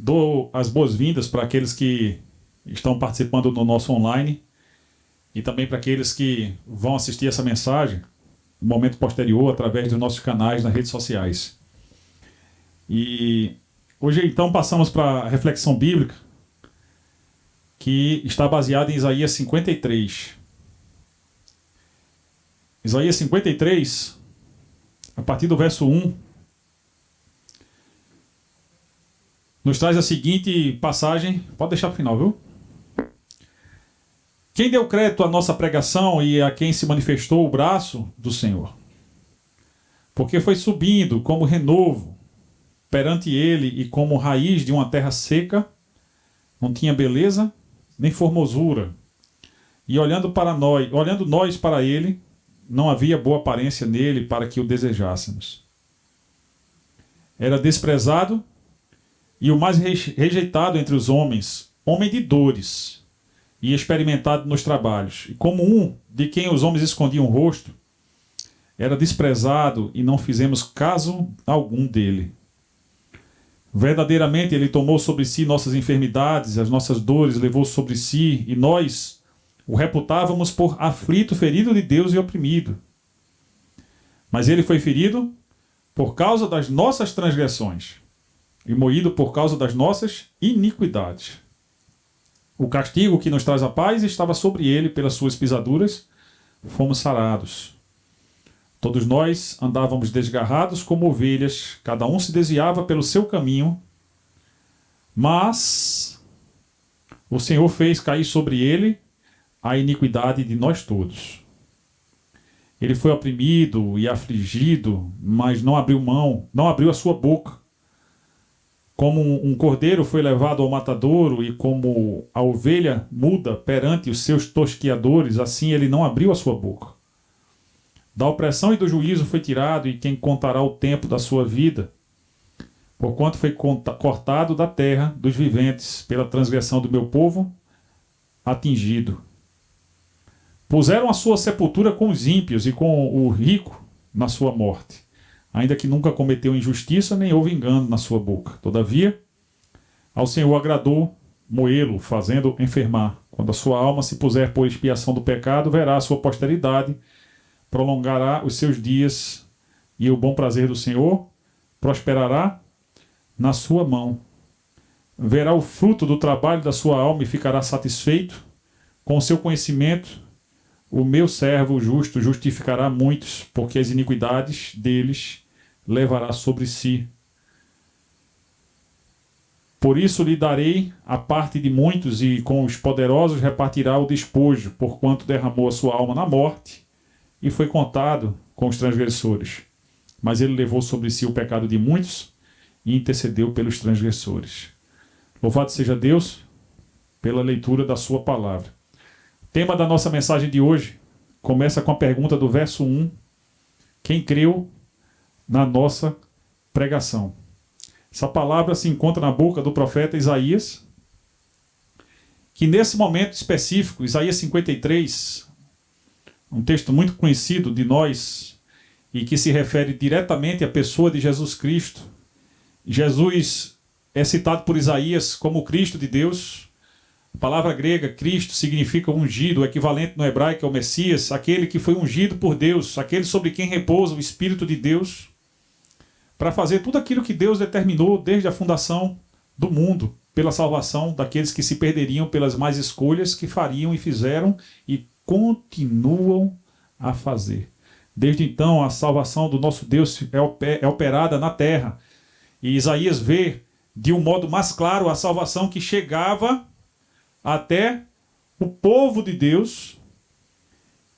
Dou as boas-vindas para aqueles que estão participando do nosso online e também para aqueles que vão assistir essa mensagem no momento posterior através dos nossos canais nas redes sociais. E hoje então passamos para a reflexão bíblica que está baseada em Isaías 53. Isaías 53, a partir do verso 1, nos traz a seguinte passagem. Pode deixar para o final, viu? Quem deu crédito à nossa pregação e a quem se manifestou o braço do Senhor? Porque foi subindo como renovo perante ele e como raiz de uma terra seca, não tinha beleza nem formosura. E olhando nós para ele, não havia boa aparência nele para que o desejássemos. Era desprezado e o mais rejeitado entre os homens, homem de dores e experimentado nos trabalhos. E como um de quem os homens escondiam o rosto, era desprezado e não fizemos caso algum dele. Verdadeiramente ele tomou sobre si nossas enfermidades, as nossas dores levou sobre si, e nós o reputávamos por aflito, ferido de Deus e oprimido. Mas ele foi ferido por causa das nossas transgressões e moído por causa das nossas iniquidades. O castigo que nos traz a paz estava sobre ele, pelas suas pisaduras fomos sarados. Todos nós andávamos desgarrados como ovelhas, cada um se desviava pelo seu caminho, mas o Senhor fez cair sobre ele a iniquidade de nós todos. Ele foi oprimido e afligido, mas não abriu a sua boca. Como um cordeiro foi levado ao matadouro e como a ovelha muda perante os seus tosqueadores, assim ele não abriu a sua boca. Da opressão e do juízo foi tirado, e quem contará o tempo da sua vida? Porquanto foi cortado da terra dos viventes, pela transgressão do meu povo, atingido. Puseram a sua sepultura com os ímpios e com o rico na sua morte, ainda que nunca cometeu injustiça, nem houve engano na sua boca. Todavia, ao Senhor agradou moê-lo, fazendo enfermar. Quando a sua alma se puser por expiação do pecado, verá a sua posteridade, prolongará os seus dias, e o bom prazer do Senhor prosperará na sua mão. Verá o fruto do trabalho da sua alma e ficará satisfeito. Com o seu conhecimento, o meu servo justo justificará muitos, porque as iniquidades deles levará sobre si. Por isso lhe darei a parte de muitos, e com os poderosos repartirá o despojo, porquanto derramou a sua alma na morte, e foi contado com os transgressores. Mas ele levou sobre si o pecado de muitos e intercedeu pelos transgressores. Louvado seja Deus pela leitura da sua palavra. O tema da nossa mensagem de hoje começa com a pergunta do verso 1. Quem creu na nossa pregação? Essa palavra se encontra na boca do profeta Isaías, que nesse momento específico, Isaías 53, um texto muito conhecido de nós e que se refere diretamente à pessoa de Jesus Cristo. Jesus é citado por Isaías como o Cristo de Deus. A palavra grega Cristo significa ungido, o equivalente no hebraico é o Messias, aquele que foi ungido por Deus, aquele sobre quem repousa o Espírito de Deus, para fazer tudo aquilo que Deus determinou desde a fundação do mundo, pela salvação daqueles que se perderiam pelas más escolhas que fariam e fizeram e continuam a fazer. Desde então, a salvação do nosso Deus é operada na terra. E Isaías vê de um modo mais claro a salvação que chegava até o povo de Deus,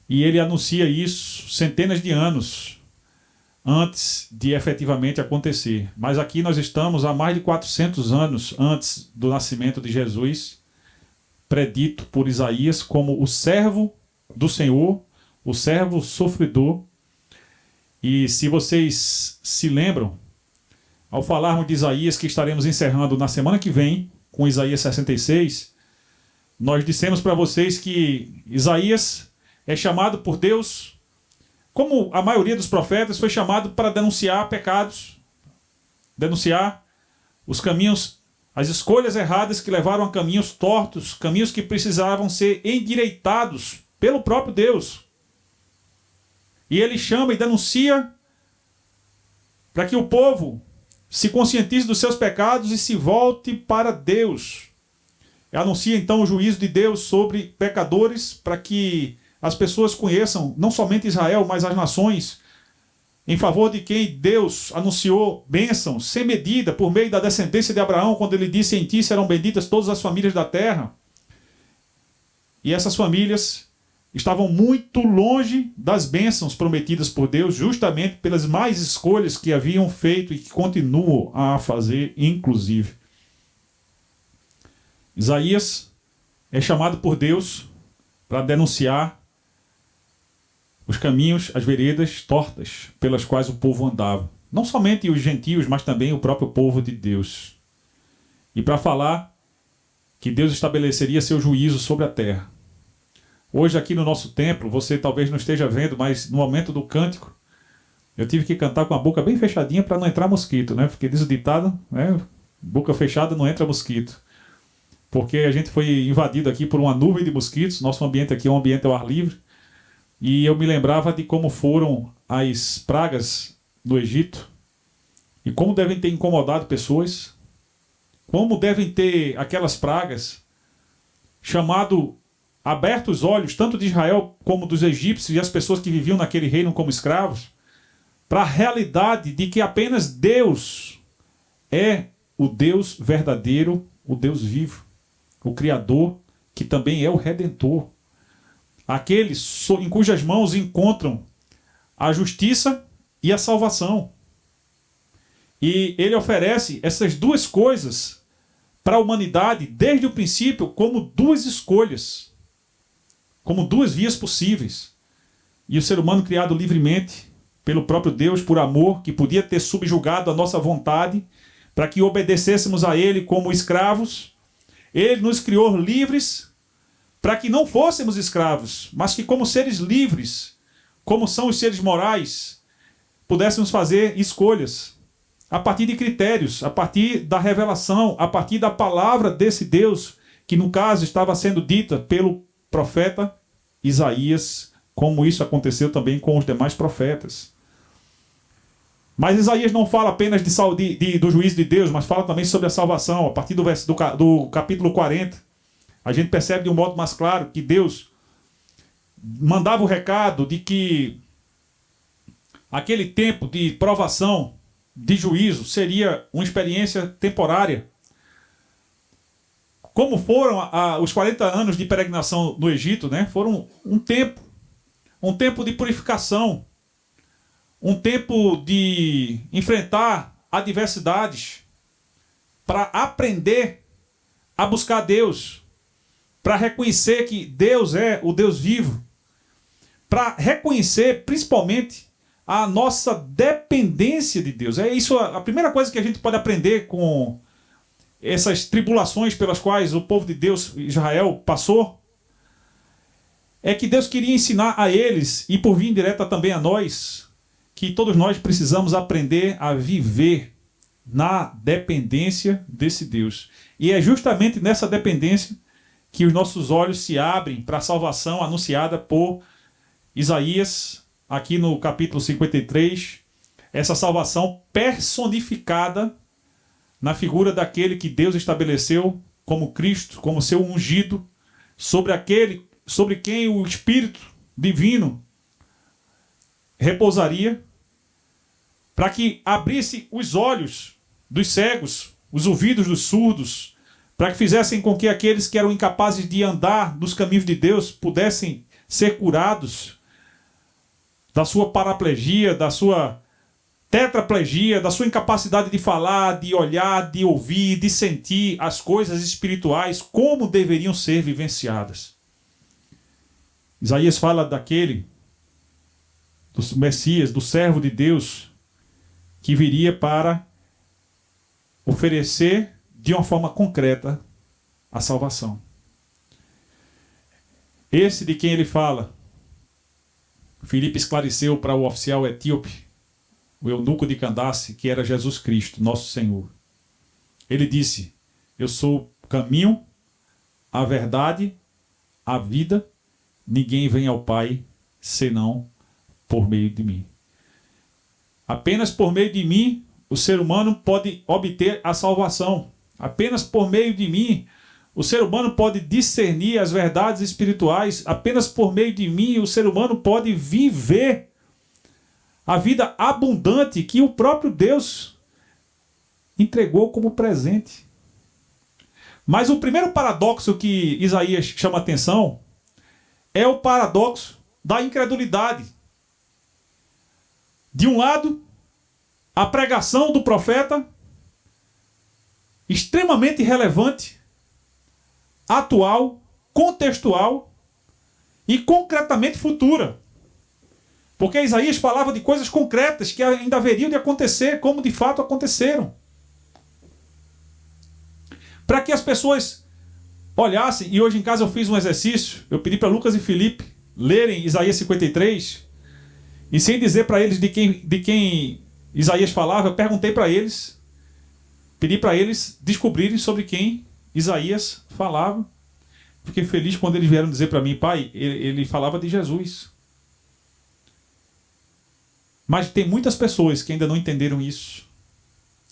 e ele anuncia isso centenas de anos antes de efetivamente acontecer. Mas aqui nós estamos há mais de 400 anos antes do nascimento de Jesus, predito por Isaías como o servo do Senhor, o servo sofredor. E se vocês se lembram, ao falarmos de Isaías, que estaremos encerrando na semana que vem, com Isaías 66, nós dissemos para vocês que Isaías é chamado por Deus, como a maioria dos profetas, foi chamado para denunciar pecados, denunciar os caminhos As escolhas erradas que levaram a caminhos tortos, caminhos que precisavam ser endireitados pelo próprio Deus. E ele chama e denuncia para que o povo se conscientize dos seus pecados e se volte para Deus. E anuncia então o juízo de Deus sobre pecadores, para que as pessoas conheçam, não somente Israel, mas as nações, em favor de quem Deus anunciou bênçãos sem medida por meio da descendência de Abraão, quando ele disse: em ti serão benditas todas as famílias da terra. E essas famílias estavam muito longe das bênçãos prometidas por Deus, justamente pelas más escolhas que haviam feito e que continuam a fazer, inclusive. Isaías é chamado por Deus para denunciar os caminhos, as veredas tortas pelas quais o povo andava. Não somente os gentios, mas também o próprio povo de Deus. E para falar que Deus estabeleceria seu juízo sobre a terra. Hoje aqui no nosso templo, você talvez não esteja vendo, mas no momento do cântico, eu tive que cantar com a boca bem fechadinha para não entrar mosquito, né? Porque diz o ditado, né? Boca fechada não entra mosquito. Porque a gente foi invadido aqui por uma nuvem de mosquitos. Nosso ambiente aqui é um ambiente ao ar livre. E eu me lembrava de como foram as pragas do Egito e como devem ter incomodado pessoas, como devem ter aquelas pragas aberto os olhos tanto de Israel como dos egípcios e as pessoas que viviam naquele reino como escravos, para a realidade de que apenas Deus é o Deus verdadeiro, o Deus vivo, o Criador, que também é o Redentor. Aqueles em cujas mãos encontram a justiça e a salvação. E ele oferece essas duas coisas para a humanidade desde o princípio como duas escolhas, como duas vias possíveis. E o ser humano criado livremente pelo próprio Deus, por amor, que podia ter subjugado a nossa vontade para que obedecêssemos a ele como escravos, ele nos criou livres para que não fôssemos escravos, mas que como seres livres, como são os seres morais, pudéssemos fazer escolhas a partir de critérios, a partir da revelação, a partir da palavra desse Deus, que no caso estava sendo dita pelo profeta Isaías, como isso aconteceu também com os demais profetas. Mas Isaías não fala apenas do juízo de Deus, mas fala também sobre a salvação. A partir do capítulo 40, a gente percebe de um modo mais claro que Deus mandava o recado de que aquele tempo de provação, de juízo, seria uma experiência temporária. Como foram os 40 anos de peregrinação no Egito, né? Foram um tempo de purificação, um tempo de enfrentar adversidades, para aprender a buscar Deus, para reconhecer que Deus é o Deus vivo, para reconhecer principalmente a nossa dependência de Deus. É isso a primeira coisa que a gente pode aprender com essas tribulações pelas quais o povo de Deus, Israel, passou. É que Deus queria ensinar a eles, e por via indireta também a nós, que todos nós precisamos aprender a viver na dependência desse Deus. E é justamente nessa dependência que os nossos olhos se abrem para a salvação anunciada por Isaías, aqui no capítulo 53, essa salvação personificada na figura daquele que Deus estabeleceu como Cristo, como seu ungido, sobre quem o Espírito Divino repousaria, para que abrisse os olhos dos cegos, os ouvidos dos surdos, para que fizessem com que aqueles que eram incapazes de andar nos caminhos de Deus pudessem ser curados da sua paraplegia, da sua tetraplegia, da sua incapacidade de falar, de olhar, de ouvir, de sentir as coisas espirituais como deveriam ser vivenciadas. Isaías fala daquele, do Messias, do servo de Deus, que viria para oferecer de uma forma concreta a salvação. Esse de quem ele fala, Filipe esclareceu para o oficial etíope, o eunuco de Candace, que era Jesus Cristo, nosso Senhor. Ele disse Eu sou o caminho, a verdade, a vida. Ninguém vem ao Pai senão por meio de mim. Apenas por meio de mim o ser humano pode obter a salvação. Apenas por meio de mim o ser humano pode discernir as verdades espirituais. Apenas por meio de mim o ser humano pode viver a vida abundante que o próprio Deus entregou como presente. Mas o primeiro paradoxo que Isaías chama a atenção é o paradoxo da incredulidade. De um lado, a pregação do profeta, extremamente relevante, atual, contextual e concretamente futura. Porque Isaías falava de coisas concretas que ainda haveriam de acontecer, como de fato aconteceram. Para que as pessoas olhassem, e hoje em casa eu fiz um exercício, eu pedi para Lucas e Felipe lerem Isaías 53, e sem dizer para eles de quem Isaías falava, eu perguntei para eles, pedi para eles descobrirem sobre quem Isaías falava. Fiquei feliz quando eles vieram dizer para mim, pai, ele falava de Jesus. Mas tem muitas pessoas que ainda não entenderam isso.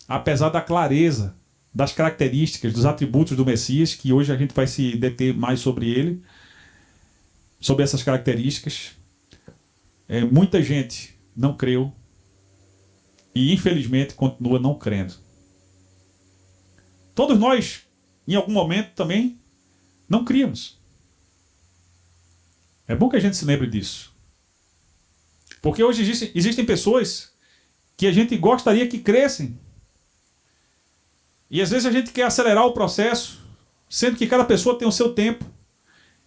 Apesar da clareza das características, dos atributos do Messias, que hoje a gente vai se deter mais sobre ele, sobre essas características. Muita gente não creu e, infelizmente, continua não crendo. Todos nós, em algum momento, também não críamos. É bom que a gente se lembre disso. Porque hoje existem pessoas que a gente gostaria que crescem. E às vezes a gente quer acelerar o processo, sendo que cada pessoa tem o seu tempo.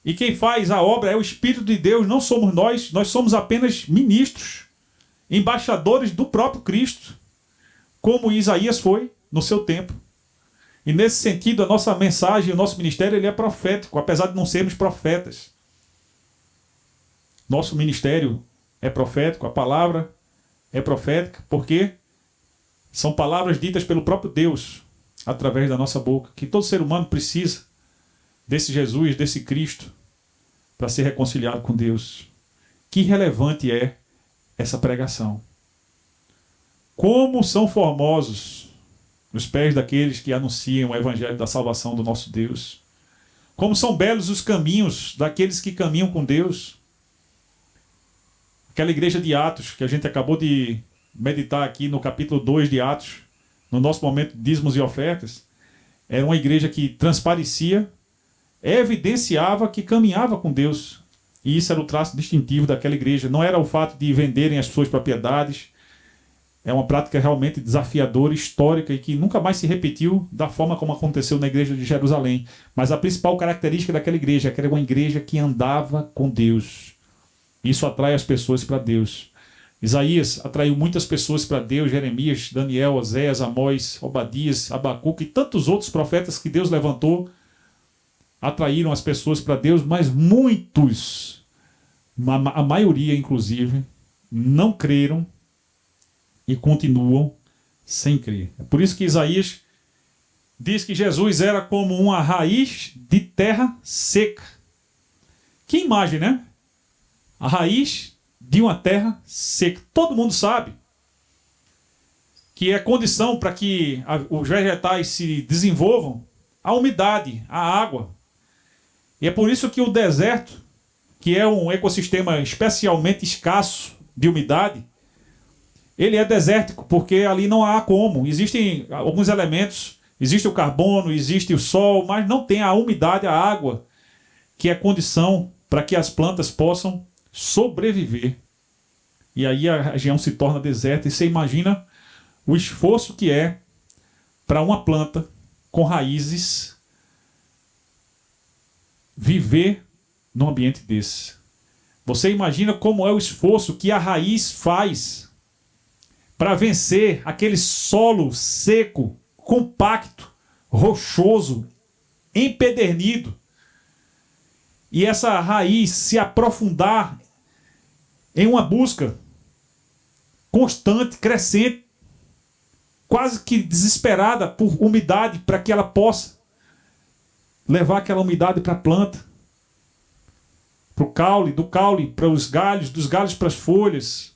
E quem faz a obra é o Espírito de Deus, não somos nós. Nós somos apenas ministros, embaixadores do próprio Cristo, como Isaías foi no seu tempo. E nesse sentido, a nossa mensagem, o nosso ministério, ele é profético, apesar de não sermos profetas. Nosso ministério é profético, a palavra é profética, porque são palavras ditas pelo próprio Deus, através da nossa boca, que todo ser humano precisa desse Jesus, desse Cristo, para ser reconciliado com Deus. Que relevante é essa pregação. Como são formosos os pés daqueles que anunciam o evangelho da salvação do nosso Deus. Como são belos os caminhos daqueles que caminham com Deus. Aquela igreja de Atos, que a gente acabou de meditar aqui no capítulo 2 de Atos, no nosso momento de dízimos e ofertas, era uma igreja que transparecia, evidenciava que caminhava com Deus. E isso era o traço distintivo daquela igreja. Não era o fato de venderem as suas propriedades. É uma prática realmente desafiadora, histórica e que nunca mais se repetiu da forma como aconteceu na igreja de Jerusalém. Mas a principal característica daquela igreja é que era uma igreja que andava com Deus. Isso atrai as pessoas para Deus. Isaías atraiu muitas pessoas para Deus, Jeremias, Daniel, Oséias, Amós, Obadias, Abacuque e tantos outros profetas que Deus levantou atraíram as pessoas para Deus, mas muitos, a maioria inclusive, não creram e continuam sem crer. É por isso que Isaías diz que Jesus era como uma raiz de terra seca. Que imagem, né? A raiz de uma terra seca. Todo mundo sabe que é condição para que os vegetais se desenvolvam a umidade, a água. E é por isso que o deserto, que é um ecossistema especialmente escasso de umidade, ele é desértico, porque ali não há como. Existem alguns elementos, existe o carbono, existe o sol, mas não tem a umidade, a água, que é condição para que as plantas possam sobreviver. E aí a região se torna deserta, e você imagina o esforço que é para uma planta com raízes viver num ambiente desse. Você imagina como é o esforço que a raiz faz para vencer aquele solo seco, compacto, rochoso, empedernido. E essa raiz se aprofundar em uma busca constante, crescente, quase que desesperada por umidade, para que ela possa levar aquela umidade para a planta, para o caule, do caule para os galhos, dos galhos para as folhas,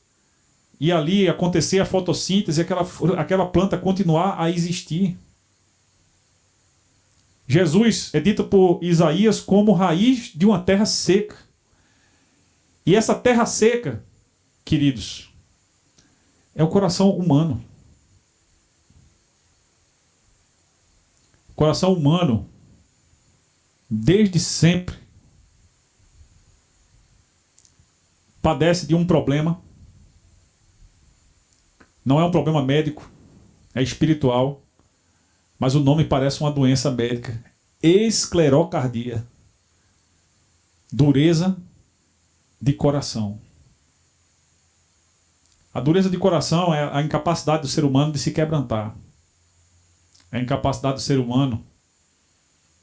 e ali acontecer a fotossíntese, aquela planta continuar a existir. Jesus é dito por Isaías como raiz de uma terra seca. E essa terra seca, queridos, é o coração humano. O coração humano, desde sempre, padece de um problema. Não é um problema médico, é espiritual. Mas o nome parece uma doença médica. Esclerocardia. Dureza de coração. A dureza de coração é a incapacidade do ser humano de se quebrantar. É a incapacidade do ser humano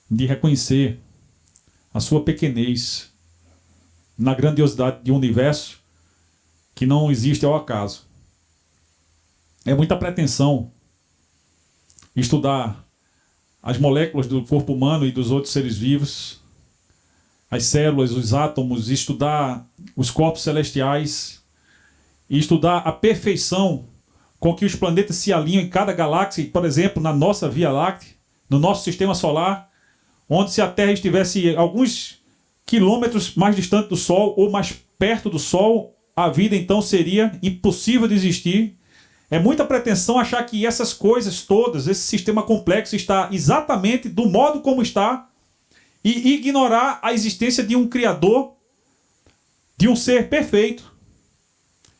de reconhecer a sua pequenez na grandiosidade de um universo que não existe ao acaso. É muita pretensão estudar as moléculas do corpo humano e dos outros seres vivos, as células, os átomos, estudar os corpos celestiais e estudar a perfeição com que os planetas se alinham em cada galáxia, por exemplo, na nossa Via Láctea, no nosso sistema solar, onde se a Terra estivesse alguns quilômetros mais distante do Sol ou mais perto do Sol, a vida então seria impossível de existir. É muita pretensão achar que essas coisas todas, esse sistema complexo está exatamente do modo como está e ignorar a existência de um Criador, de um ser perfeito,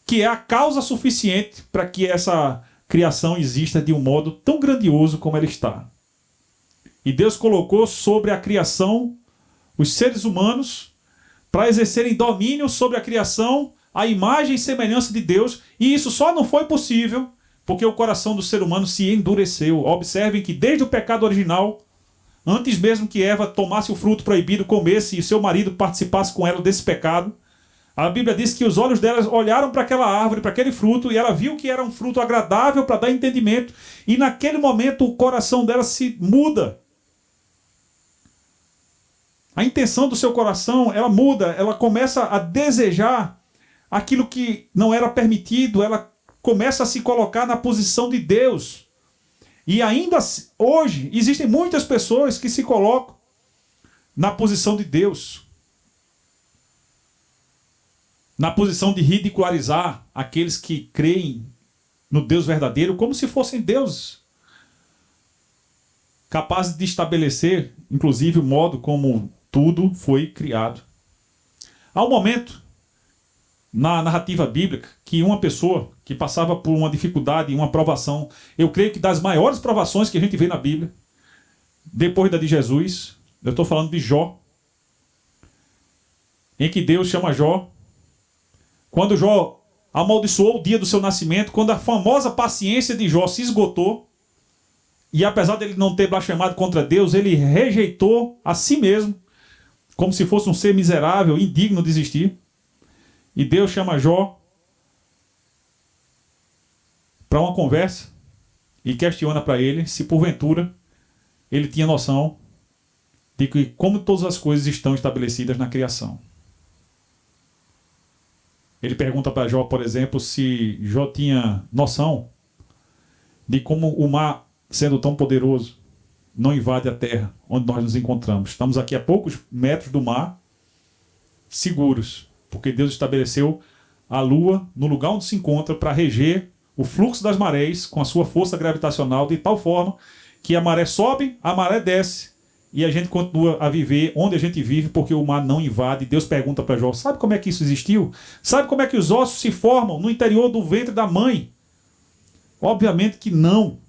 que é a causa suficiente para que essa criação exista de um modo tão grandioso como ela está. E Deus colocou sobre a criação os seres humanos para exercerem domínio sobre a criação, a imagem e semelhança de Deus, e isso só não foi possível porque o coração do ser humano se endureceu. Observem que desde o pecado original, antes mesmo que Eva tomasse o fruto proibido, comesse e seu marido participasse com ela desse pecado, a Bíblia diz que os olhos delas olharam para aquela árvore, para aquele fruto, e ela viu que era um fruto agradável para dar entendimento, e naquele momento o coração dela se muda. A intenção do seu coração, ela muda, ela começa a desejar aquilo que não era permitido, ela começa a se colocar na posição de Deus. E ainda hoje, existem muitas pessoas que se colocam na posição de Deus. Na posição de ridicularizar aqueles que creem no Deus verdadeiro como se fossem deuses. Capazes de estabelecer, inclusive, o modo como tudo foi criado. Há um momento na narrativa bíblica que uma pessoa que passava por uma dificuldade, uma provação, eu creio que das maiores provações que a gente vê na Bíblia, depois da de Jesus, eu estou falando de Jó, em que Deus chama Jó, quando Jó amaldiçoou o dia do seu nascimento, quando a famosa paciência de Jó se esgotou, e apesar dele não ter blasfemado contra Deus, ele rejeitou a si mesmo, como se fosse um ser miserável, indigno de existir. E Deus chama Jó para uma conversa e questiona para ele se porventura ele tinha noção de que como todas as coisas estão estabelecidas na criação. Ele pergunta para Jó, por exemplo, se Jó tinha noção de como o mar, sendo tão poderoso, não invade a terra onde nós nos encontramos. Estamos aqui a poucos metros do mar, seguros, porque Deus estabeleceu a lua no lugar onde se encontra para reger o fluxo das marés com a sua força gravitacional de tal forma que a maré sobe, a maré desce e a gente continua a viver onde a gente vive porque o mar não invade. Deus pergunta para Jó, sabe como é que isso existiu? Sabe como é que os ossos se formam no interior do ventre da mãe? Obviamente que não.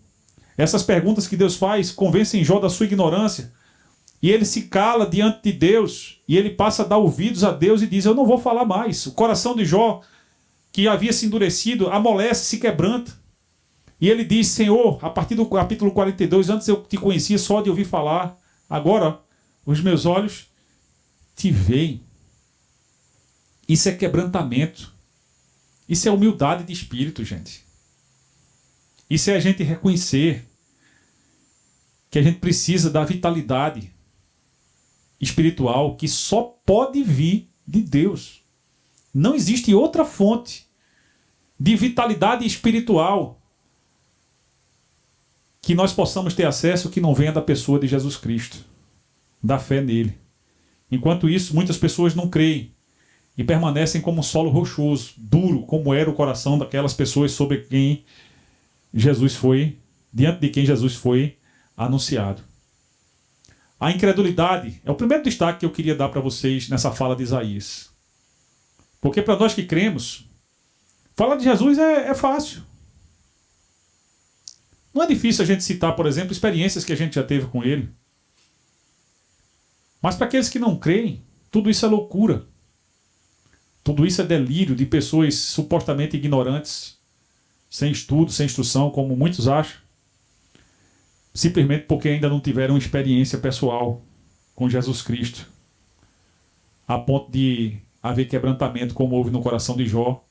Essas perguntas que Deus faz convencem Jó da sua ignorância. E ele se cala diante de Deus. E ele passa a dar ouvidos a Deus e diz, eu não vou falar mais. O coração de Jó, que havia se endurecido, amolece, se quebranta. E ele diz, Senhor, a partir do capítulo 42, antes eu te conhecia só de ouvir falar. Agora, os meus olhos te veem. Isso é quebrantamento. Isso é humildade de espírito, gente. Isso é a gente reconhecer que a gente precisa da vitalidade espiritual que só pode vir de Deus. Não existe outra fonte de vitalidade espiritual que nós possamos ter acesso que não venha da pessoa de Jesus Cristo, da fé nele. Enquanto isso, muitas pessoas não creem e permanecem como um solo rochoso, duro, como era o coração daquelas pessoas sobre quem Jesus foi, diante de quem Jesus foi anunciado. A incredulidade é o primeiro destaque que eu queria dar para vocês nessa fala de Isaías. Porque para nós que cremos, falar de Jesus é fácil. Não é difícil a gente citar, por exemplo, experiências que a gente já teve com ele. Mas para aqueles que não creem, tudo isso é loucura. Tudo isso é delírio de pessoas supostamente ignorantes, sem estudo, sem instrução, como muitos acham, simplesmente porque ainda não tiveram experiência pessoal com Jesus Cristo, a ponto de haver quebrantamento, como houve no coração de Jó,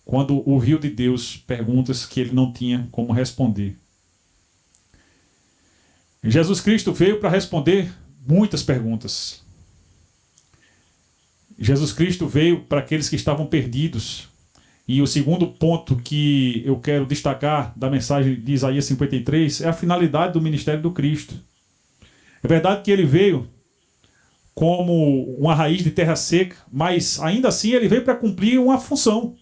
quando ouviu de Deus perguntas que ele não tinha como responder. Jesus Cristo veio para responder muitas perguntas. Jesus Cristo veio para aqueles que estavam perdidos. E o segundo ponto que eu quero destacar da mensagem de Isaías 53 é a finalidade do ministério do Cristo. É verdade que ele veio como uma raiz de terra seca, mas ainda assim ele veio para cumprir uma função.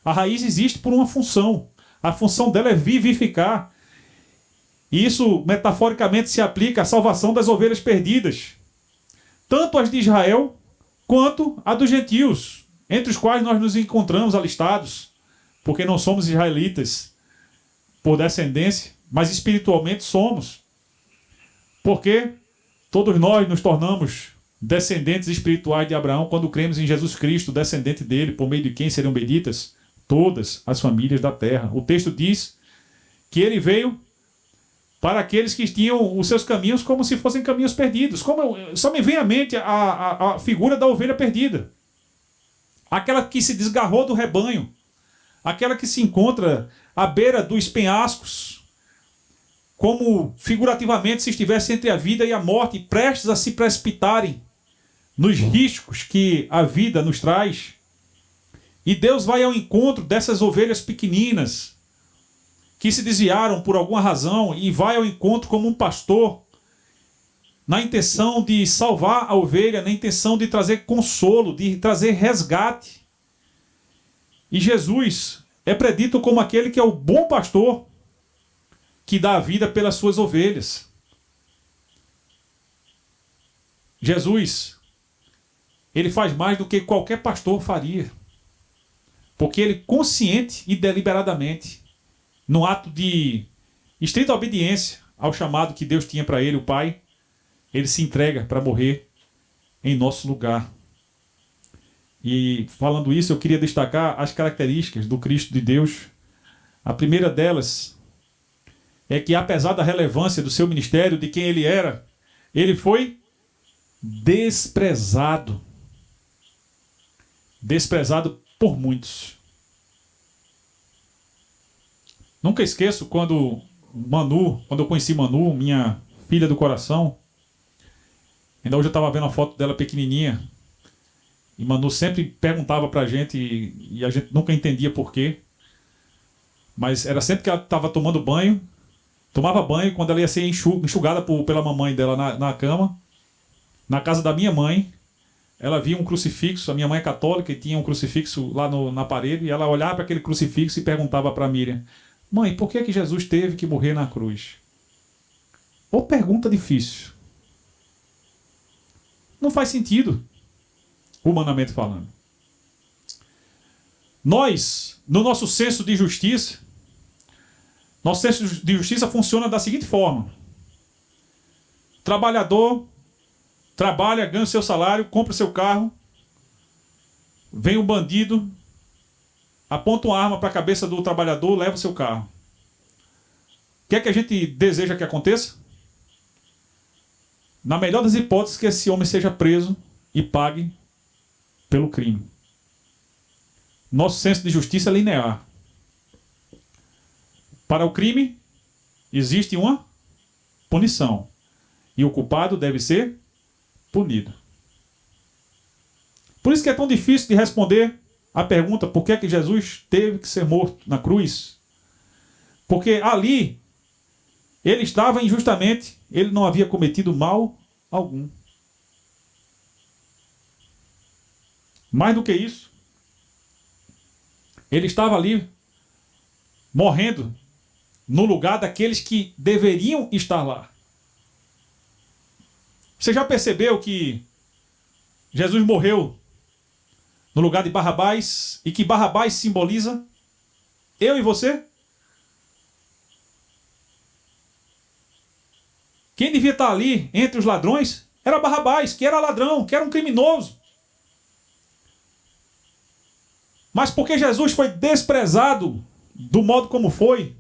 A raiz existe por uma função. A função dela é vivificar. E isso, metaforicamente, se aplica à salvação das ovelhas perdidas. Tanto as de Israel, quanto a dos gentios, entre os quais nós nos encontramos alistados, porque não somos israelitas por descendência, mas espiritualmente somos. Porque todos nós nos tornamos descendentes espirituais de Abraão quando cremos em Jesus Cristo, descendente dele, por meio de quem serão benditas todas as famílias da terra. O texto diz que ele veio para aqueles que tinham os seus caminhos como se fossem caminhos perdidos. Só me vem à mente a figura da ovelha perdida. Aquela que se desgarrou do rebanho. Aquela que se encontra à beira dos penhascos, como figurativamente se estivesse entre a vida e a morte, prestes a se precipitarem nos riscos que a vida nos traz. E Deus vai ao encontro dessas ovelhas pequeninas, que se desviaram por alguma razão, e vai ao encontro como um pastor, na intenção de salvar a ovelha, na intenção de trazer consolo, de trazer resgate. E Jesus é predito como aquele que é o bom pastor, que dá a vida pelas suas ovelhas. Jesus, ele faz mais do que qualquer pastor faria, porque ele, consciente e deliberadamente, no ato de estrita obediência ao chamado que Deus tinha para ele, o Pai, ele se entrega para morrer em nosso lugar. E falando isso, eu queria destacar as características do Cristo de Deus. A primeira delas é que, apesar da relevância do seu ministério, de quem ele era, ele foi desprezado. Desprezado por muitos. Nunca esqueço quando eu conheci Manu, minha filha do coração. Ainda hoje eu estava vendo a foto dela pequenininha. E Manu sempre perguntava pra gente, e a gente nunca entendia por quê. Mas era sempre que ela estava tomando banho. Tomava banho quando ela ia ser enxugada pela mamãe dela na cama. Na casa da minha mãe, ela via um crucifixo. A minha mãe é católica e tinha um crucifixo lá na parede. E ela olhava para aquele crucifixo e perguntava para Miriam: mãe, por que Jesus teve que morrer na cruz? Ou pergunta difícil. Não faz sentido, humanamente falando. Nós, no nosso senso de justiça, nosso senso de justiça funciona da seguinte forma: trabalhador trabalha, ganha o seu salário, compra o seu carro, vem um bandido, aponta uma arma para a cabeça do trabalhador, leva o seu carro. O que é que a gente deseja que aconteça? Na melhor das hipóteses, que esse homem seja preso e pague pelo crime. Nosso senso de justiça é linear. Para o crime, existe uma punição. E o culpado deve ser punido. Por isso que é tão difícil de responder a pergunta por que é que Jesus teve que ser morto na cruz. Porque ali ele estava injustamente, ele não havia cometido mal algum. Mais do que isso, ele estava ali morrendo no lugar daqueles que deveriam estar lá. Você já percebeu que Jesus morreu no lugar de Barrabás e que Barrabás simboliza eu e você? Quem devia estar ali entre os ladrões era Barrabás, que era ladrão, que era um criminoso. Mas porque Jesus foi desprezado do modo como foi,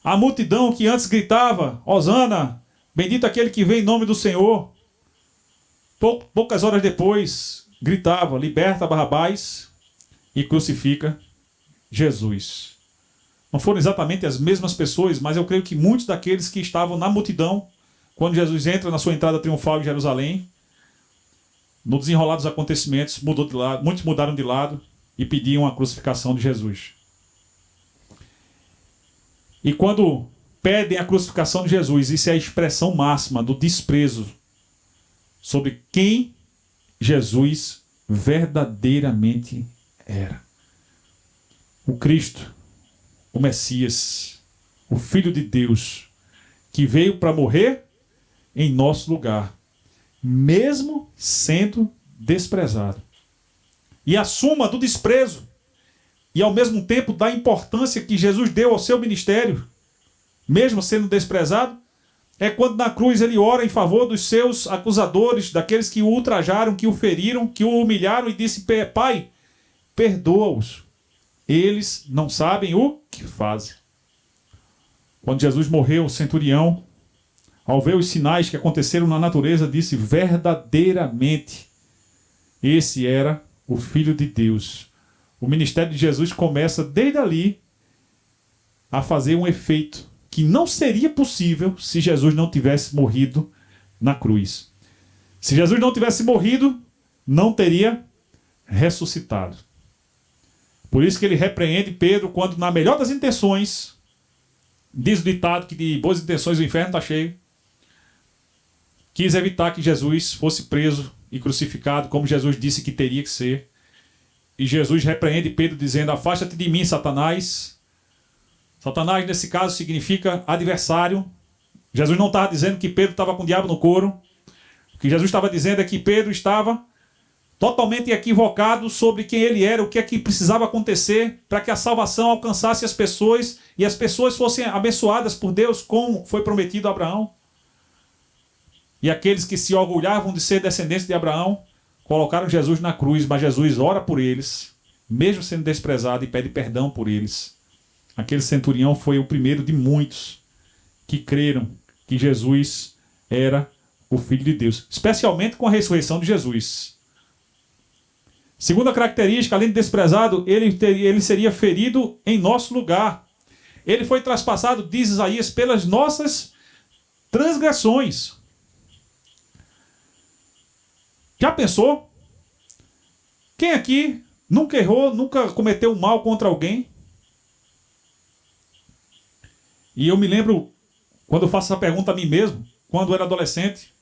a multidão que antes gritava, Hosana, bendito aquele que vem em nome do Senhor, poucas horas depois gritava, liberta Barrabás e crucifica Jesus. Não foram exatamente as mesmas pessoas, mas eu creio que muitos daqueles que estavam na multidão, quando Jesus entra na sua entrada triunfal em Jerusalém, no desenrolar dos acontecimentos, mudou de lado, muitos mudaram de lado e pediam a crucificação de Jesus. E quando pedem a crucificação de Jesus, isso é a expressão máxima do desprezo sobre quem Jesus verdadeiramente era. O Cristo, o Messias, o Filho de Deus, que veio para morrer em nosso lugar, mesmo sendo desprezado. E a suma do desprezo e ao mesmo tempo da importância que Jesus deu ao seu ministério, mesmo sendo desprezado, é quando na cruz ele ora em favor dos seus acusadores, daqueles que o ultrajaram, que o feriram, que o humilharam e disse, Pai, perdoa-os. Eles não sabem o que fazem. Quando Jesus morreu, o centurião, ao ver os sinais que aconteceram na natureza, disse, verdadeiramente, esse era o Filho de Deus. O ministério de Jesus começa desde ali a fazer um efeito que não seria possível se Jesus não tivesse morrido na cruz. Se Jesus não tivesse morrido, não teria ressuscitado. Por isso que ele repreende Pedro quando, na melhor das intenções, diz o ditado que de boas intenções o inferno está cheio, quis evitar que Jesus fosse preso e crucificado, como Jesus disse que teria que ser. E Jesus repreende Pedro dizendo, afasta-te de mim, Satanás. Satanás, nesse caso, significa adversário. Jesus não estava dizendo que Pedro estava com o diabo no couro. O que Jesus estava dizendo é que Pedro estava totalmente equivocado sobre quem ele era, o que é que precisava acontecer para que a salvação alcançasse as pessoas e as pessoas fossem abençoadas por Deus, como foi prometido a Abraão. E aqueles que se orgulhavam de ser descendentes de Abraão, colocaram Jesus na cruz, mas Jesus ora por eles, mesmo sendo desprezado, e pede perdão por eles. Aquele centurião foi o primeiro de muitos que creram que Jesus era o Filho de Deus, especialmente com a ressurreição de Jesus. Segunda característica, além de desprezado, ele seria ferido em nosso lugar. Ele foi traspassado, diz Isaías, pelas nossas transgressões. Já pensou? Quem aqui nunca errou, nunca cometeu mal contra alguém? E eu me lembro, quando eu faço essa pergunta a mim mesmo, quando eu era adolescente,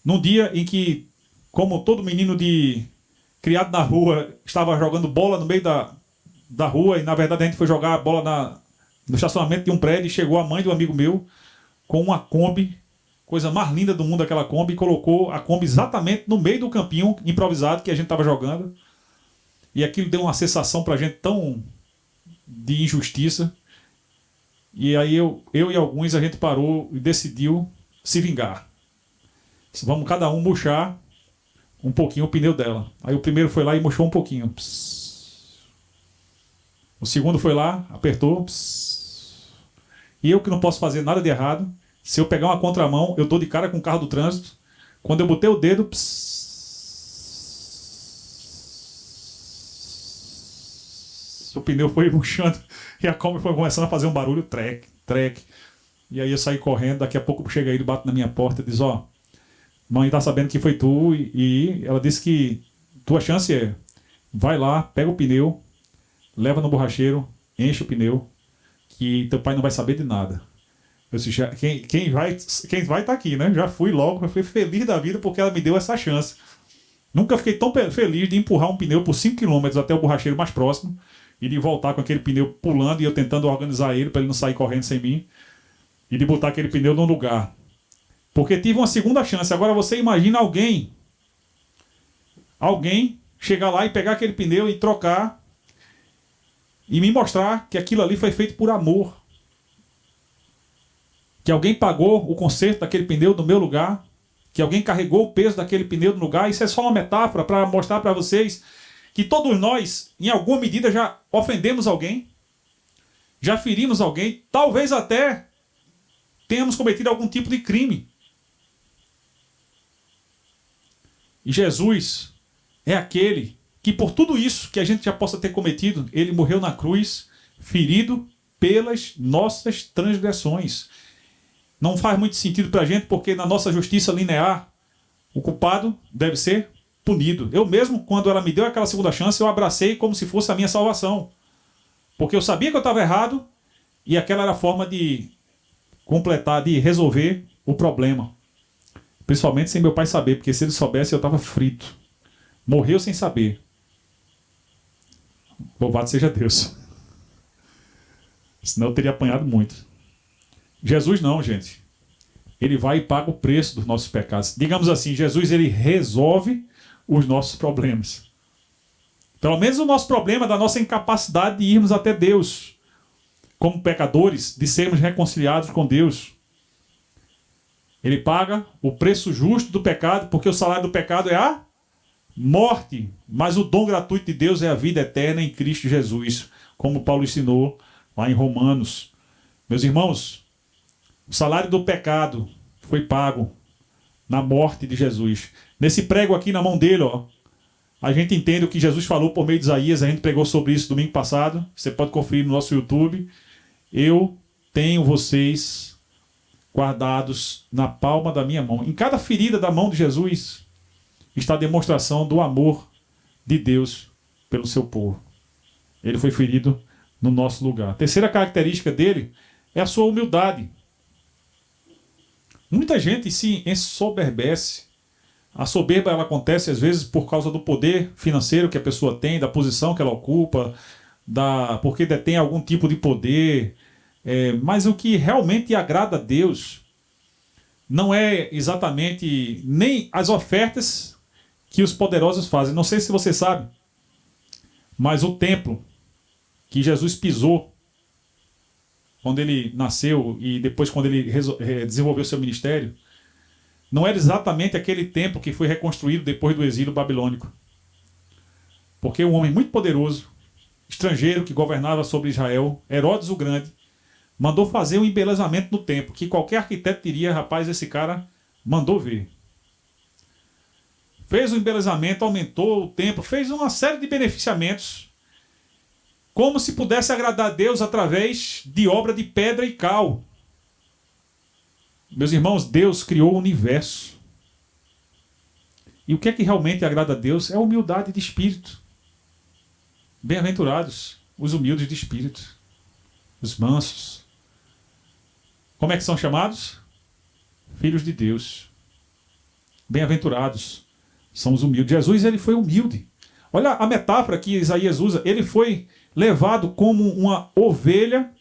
num dia em que, como todo menino criado na rua, estava jogando bola no meio da rua, e na verdade a gente foi jogar a bola no estacionamento de um prédio, e chegou a mãe de um amigo meu com uma Kombi, coisa mais linda do mundo aquela Kombi, e colocou a Kombi exatamente no meio do campinho improvisado que a gente estava jogando. E aquilo deu uma sensação pra gente tão de injustiça. E aí eu e alguns, a gente parou e decidiu se vingar. Vamos cada um murchar um pouquinho o pneu dela. Aí o primeiro foi lá e murchou um pouquinho. Psss. O segundo foi lá, apertou. Psss. E eu que não posso fazer nada de errado, se eu pegar uma contramão, eu dou de cara com o carro do trânsito. Quando eu botei o dedo, o pneu foi murchando e a Kombi foi começando a fazer um barulho, trec, trec. E aí eu saí correndo, daqui a pouco chega ele, bate na minha porta e diz, Mãe está sabendo que foi tu e ela disse que tua chance é, vai lá, pega o pneu, leva no borracheiro, enche o pneu, que teu pai não vai saber de nada. Eu disse, quem vai tá aqui, né? Já fui logo, eu fui feliz da vida porque ela me deu essa chance. Nunca fiquei tão feliz de empurrar um pneu por 5 quilômetros até o borracheiro mais próximo e de voltar com aquele pneu pulando e eu tentando organizar ele para ele não sair correndo sem mim e de botar aquele pneu no lugar. Porque tive uma segunda chance. Agora você imagina alguém chegar lá e pegar aquele pneu e trocar e me mostrar que aquilo ali foi feito por amor. Que alguém pagou o conserto daquele pneu no meu lugar, que alguém carregou o peso daquele pneu no lugar. Isso é só uma metáfora para mostrar para vocês que todos nós, em alguma medida, já ofendemos alguém, já ferimos alguém, talvez até tenhamos cometido algum tipo de crime. E Jesus é aquele que por tudo isso que a gente já possa ter cometido, ele morreu na cruz, ferido pelas nossas transgressões. Não faz muito sentido para a gente, porque na nossa justiça linear, o culpado deve ser punido. Eu mesmo, quando ela me deu aquela segunda chance, eu abracei como se fosse a minha salvação. Porque eu sabia que eu estava errado e aquela era a forma de completar, de resolver o problema. Principalmente sem meu pai saber, porque se ele soubesse eu estava frito. Morreu sem saber. Louvado seja Deus. Senão eu teria apanhado muito. Jesus não, gente. Ele vai e paga o preço dos nossos pecados. Digamos assim, Jesus ele resolve os nossos problemas. Pelo menos o nosso problema da nossa incapacidade de irmos até Deus. Como pecadores, de sermos reconciliados com Deus. Ele paga o preço justo do pecado, porque o salário do pecado é a morte. Mas o dom gratuito de Deus é a vida eterna em Cristo Jesus. Como Paulo ensinou lá em Romanos. Meus irmãos, o salário do pecado foi pago na morte de Jesus. Nesse prego aqui na mão dele, ó, a gente entende o que Jesus falou por meio de Isaías. A gente pregou sobre isso domingo passado. Você pode conferir no nosso YouTube. Eu tenho vocês guardados na palma da minha mão. Em cada ferida da mão de Jesus está a demonstração do amor de Deus pelo seu povo. Ele foi ferido no nosso lugar. A terceira característica dele é a sua humildade. Muita gente se ensoberbece. A soberba ela acontece às vezes por causa do poder financeiro que a pessoa tem, da posição que ela ocupa, porque detém algum tipo de poder. Mas o que realmente agrada a Deus não é exatamente nem as ofertas que os poderosos fazem. Não sei se você sabe, mas o templo que Jesus pisou quando ele nasceu e depois quando ele desenvolveu seu ministério, não era exatamente aquele templo que foi reconstruído depois do exílio babilônico. Porque um homem muito poderoso, estrangeiro que governava sobre Israel, Herodes o Grande, mandou fazer um embelezamento no templo, que qualquer arquiteto diria, rapaz, esse cara mandou ver. Fez o embelezamento, aumentou o templo, fez uma série de beneficiamentos, como se pudesse agradar a Deus através de obra de pedra e cal. Meus irmãos, Deus criou o universo. E o que é que realmente agrada a Deus? É a humildade de espírito. Bem-aventurados os humildes de espírito, os mansos. Como é que são chamados? Filhos de Deus. Bem-aventurados são os humildes. Jesus ele foi humilde. Olha a metáfora que Isaías usa. Ele foi levado como uma ovelha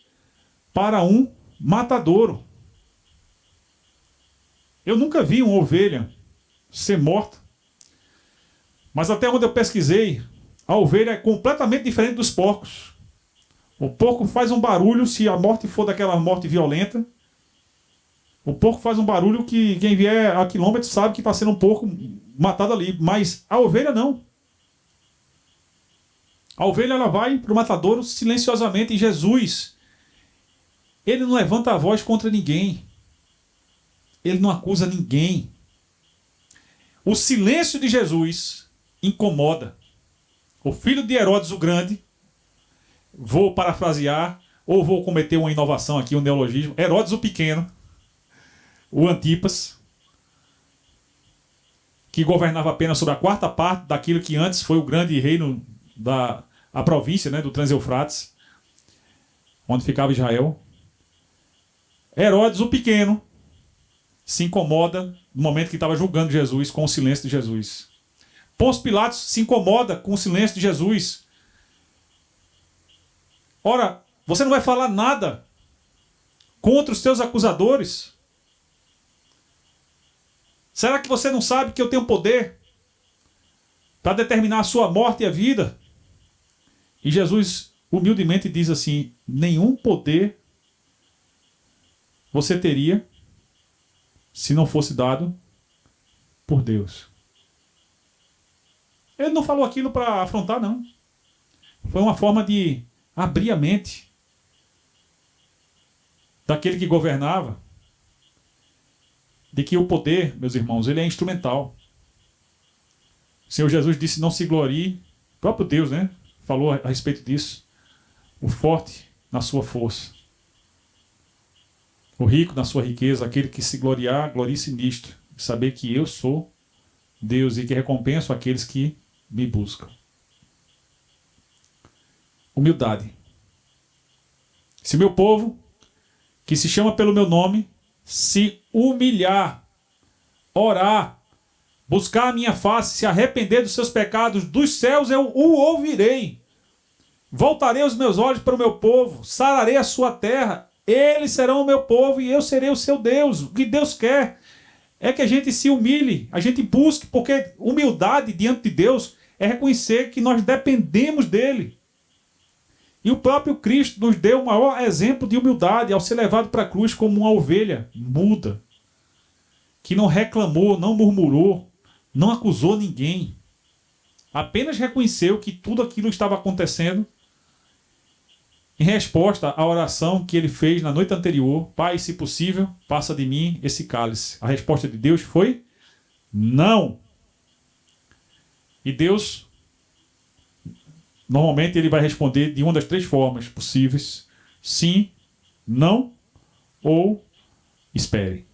para um matadouro. Eu nunca vi uma ovelha ser morta. Mas até onde eu pesquisei, a ovelha é completamente diferente dos porcos. O porco faz um barulho se a morte for daquela morte violenta. O porco faz um barulho que quem vier a quilômetros sabe que está sendo um porco matado ali. Mas a ovelha não. A ovelha ela vai para o matadouro silenciosamente. E Jesus, ele não levanta a voz contra ninguém. Ele não acusa ninguém. O silêncio de Jesus incomoda. O filho de Herodes o Grande, vou parafrasear, ou vou cometer uma inovação aqui, um neologismo, Herodes o Pequeno, o Antipas, que governava apenas sobre a quarta parte daquilo que antes foi o grande reino a província, né, do Trans-Eufrates, onde ficava Israel. Herodes, o pequeno, se incomoda no momento que estava julgando Jesus com o silêncio de Jesus. Pôncio Pilatos se incomoda com o silêncio de Jesus. Ora, você não vai falar nada contra os teus acusadores? Será que você não sabe que eu tenho poder para determinar a sua morte e a vida? E Jesus humildemente diz assim: nenhum poder você teria se não fosse dado por Deus. Ele não falou aquilo para afrontar, não. Foi uma forma de abrir a mente daquele que governava, de que o poder, meus irmãos, ele é instrumental. O Senhor Jesus disse: não se glorie, o próprio Deus, né, falou a respeito disso, o forte na sua força, o rico na sua riqueza, aquele que se gloriar, glorie-se nisto, saber que eu sou Deus e que recompenso aqueles que me buscam. Humildade. Se meu povo, que se chama pelo meu nome, se humilhar, orar, buscar a minha face, se arrepender dos seus pecados, dos céus eu o ouvirei. Voltarei os meus olhos para o meu povo, sararei a sua terra, eles serão o meu povo e eu serei o seu Deus. O que Deus quer é que a gente se humilhe, a gente busque, porque humildade diante de Deus é reconhecer que nós dependemos dele. E o próprio Cristo nos deu o maior exemplo de humildade ao ser levado para a cruz como uma ovelha muda, que não reclamou, não murmurou, não acusou ninguém. Apenas reconheceu que tudo aquilo estava acontecendo em resposta à oração que ele fez na noite anterior: Pai, se possível, passa de mim esse cálice. A resposta de Deus foi não. E Deus, normalmente, ele vai responder de uma das três formas possíveis: sim, não ou espere.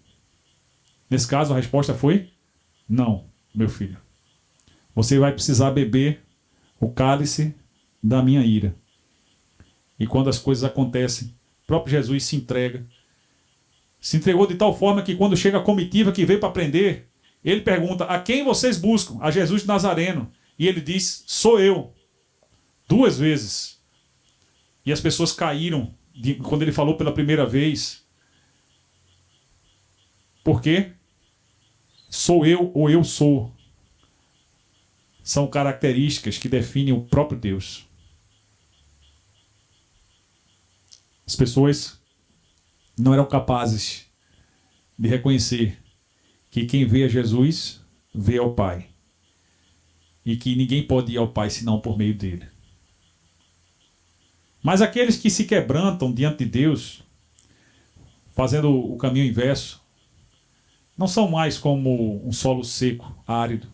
Nesse caso, a resposta foi não, meu filho. Você vai precisar beber o cálice da minha ira. E quando as coisas acontecem, o próprio Jesus se entrega. Se entregou de tal forma que quando chega a comitiva que veio para prender, ele pergunta: a quem vocês buscam? A Jesus de Nazareno. E ele diz: sou eu. 2 vezes. E as pessoas caíram quando ele falou pela primeira vez. Por quê? Sou eu ou eu sou. São características que definem o próprio Deus. As pessoas não eram capazes de reconhecer que quem vê a Jesus vê ao Pai. E que ninguém pode ir ao Pai senão por meio dele. Mas aqueles que se quebrantam diante de Deus, fazendo o caminho inverso, não são mais como um solo seco, árido,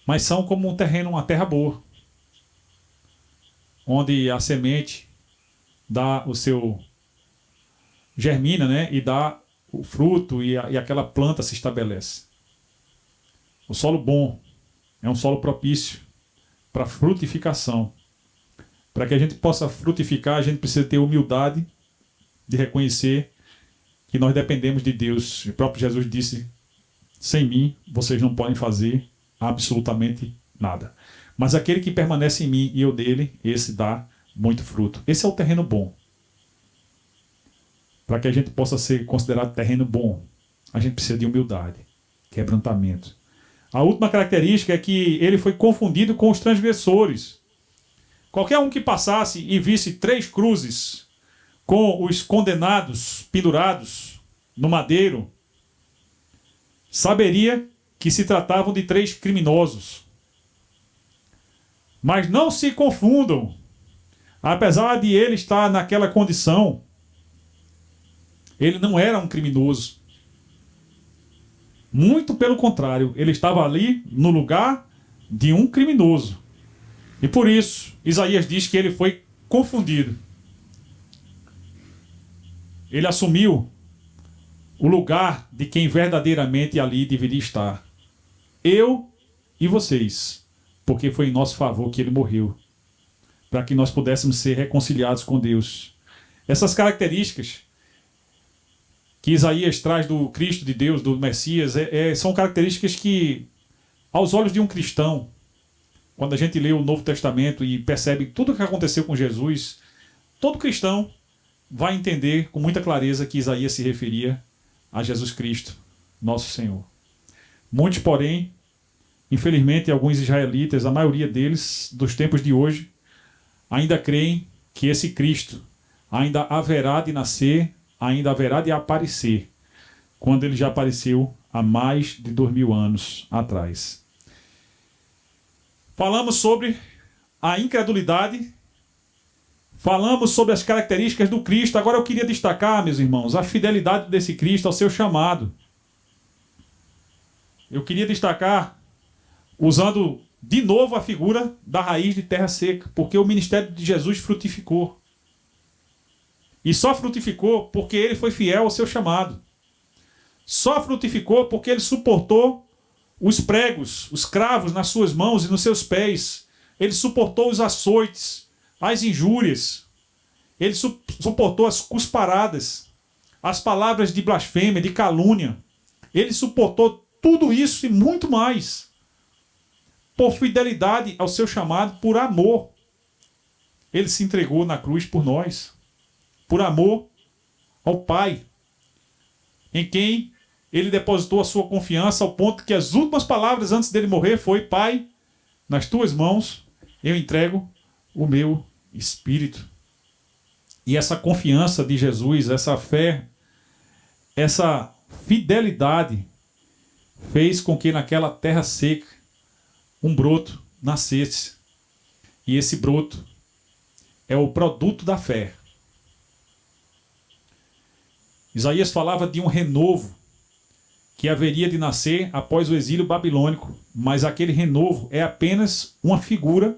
mas são como um terreno, uma terra boa, onde a semente dá o seu germina, né, e dá o fruto e aquela planta se estabelece. O solo bom é um solo propício para frutificação. Para que a gente possa frutificar, a gente precisa ter humildade de reconhecer que nós dependemos de Deus. O próprio Jesus disse: sem mim, vocês não podem fazer absolutamente nada. Mas aquele que permanece em mim e eu dele, esse dá muito fruto. Esse é o terreno bom. Para que a gente possa ser considerado terreno bom, a gente precisa de humildade, quebrantamento. A última característica é que ele foi confundido com os transgressores. Qualquer um que passasse e visse 3 cruzes com os condenados pendurados no madeiro, saberia que se tratavam de 3 criminosos. Mas não se confundam. Apesar de ele estar naquela condição, ele não era um criminoso. Muito pelo contrário, ele estava ali no lugar de um criminoso. E por isso, Isaías diz que ele foi confundido. Ele assumiu o lugar de quem verdadeiramente ali deveria estar. eu e vocês, porque foi em nosso favor que ele morreu, para que nós pudéssemos ser reconciliados com Deus. Essas características que Isaías traz do Cristo de Deus, do Messias, são características que, aos olhos de um cristão, quando a gente lê o Novo Testamento e percebe tudo o que aconteceu com Jesus, todo cristão vai entender com muita clareza que Isaías se referia a Jesus Cristo, nosso Senhor. Muitos, porém, infelizmente, alguns israelitas, a maioria deles, dos tempos de hoje, ainda creem que esse Cristo ainda haverá de nascer, ainda haverá de aparecer, quando ele já apareceu há mais de 2000 anos atrás. Falamos sobre a incredulidade, falamos sobre as características do Cristo. Agora eu queria destacar, meus irmãos, a fidelidade desse Cristo ao seu chamado. Eu queria destacar, usando de novo a figura da raiz de terra seca, porque o ministério de Jesus frutificou. E só frutificou porque ele foi fiel ao seu chamado. Só frutificou porque ele suportou os pregos, os cravos nas suas mãos e nos seus pés. Ele suportou os açoites, as injúrias. Ele suportou as cusparadas, as palavras de blasfêmia, de calúnia. Ele suportou tudo isso e muito mais, por fidelidade ao seu chamado, por amor. Ele se entregou na cruz por nós, por amor ao Pai, em quem ele depositou a sua confiança, ao ponto que as últimas palavras antes dele morrer foi: Pai, nas tuas mãos eu entrego o meu espírito. E essa confiança de Jesus, essa fé, essa fidelidade fez com que naquela terra seca um broto nascesse. E esse broto é o produto da fé. Isaías falava de um renovo que haveria de nascer após o exílio babilônico, mas aquele renovo é apenas uma figura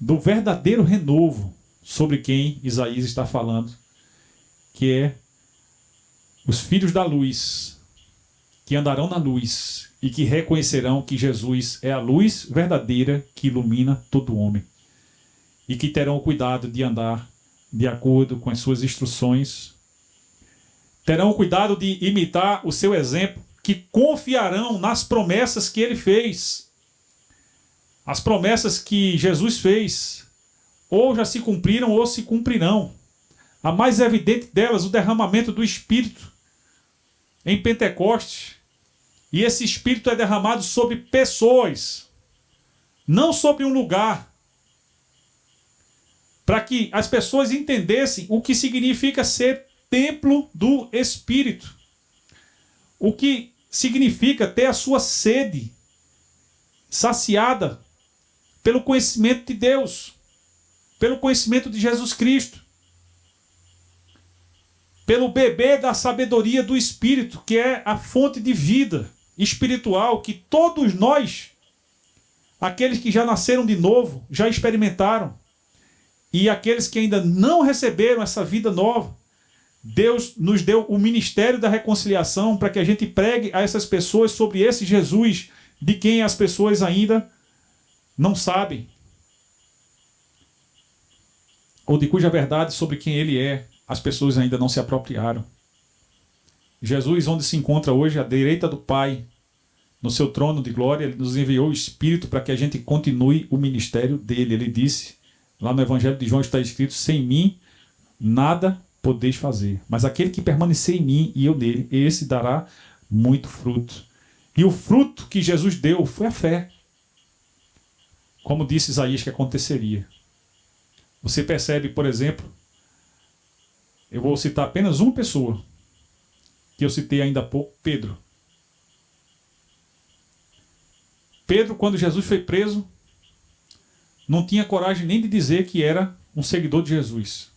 do verdadeiro renovo sobre quem Isaías está falando, que é os filhos da luz, que andarão na luz e que reconhecerão que Jesus é a luz verdadeira que ilumina todo homem, e que terão o cuidado de andar de acordo com as suas instruções, terão o cuidado de imitar o seu exemplo, que confiarão nas promessas que ele fez. As promessas que Jesus fez ou já se cumpriram ou se cumprirão. A mais evidente delas, o derramamento do Espírito em Pentecostes. E esse Espírito é derramado sobre pessoas, não sobre um lugar, para que as pessoas entendessem o que significa ser templo do Espírito. O que significa ter a sua sede saciada pelo conhecimento de Deus, pelo conhecimento de Jesus Cristo, pelo beber da sabedoria do Espírito, que é a fonte de vida espiritual que todos nós, aqueles que já nasceram de novo, já experimentaram. E aqueles que ainda não receberam essa vida nova, Deus nos deu o ministério da reconciliação para que a gente pregue a essas pessoas sobre esse Jesus de quem as pessoas ainda não sabem, ou de cuja verdade sobre quem ele é as pessoas ainda não se apropriaram. Jesus, onde se encontra hoje, à direita do Pai, no seu trono de glória, ele nos enviou o Espírito para que a gente continue o ministério dele. Ele disse, lá no Evangelho de João está escrito: sem mim nada podeis fazer, mas aquele que permanecer em mim e eu nele, esse dará muito fruto. E o fruto que Jesus deu foi a fé, como disse Isaías que aconteceria. Você percebe, por exemplo, eu vou citar apenas uma pessoa, que eu citei ainda há pouco, Pedro. Pedro, quando Jesus foi preso, não tinha coragem nem de dizer que era um seguidor de Jesus.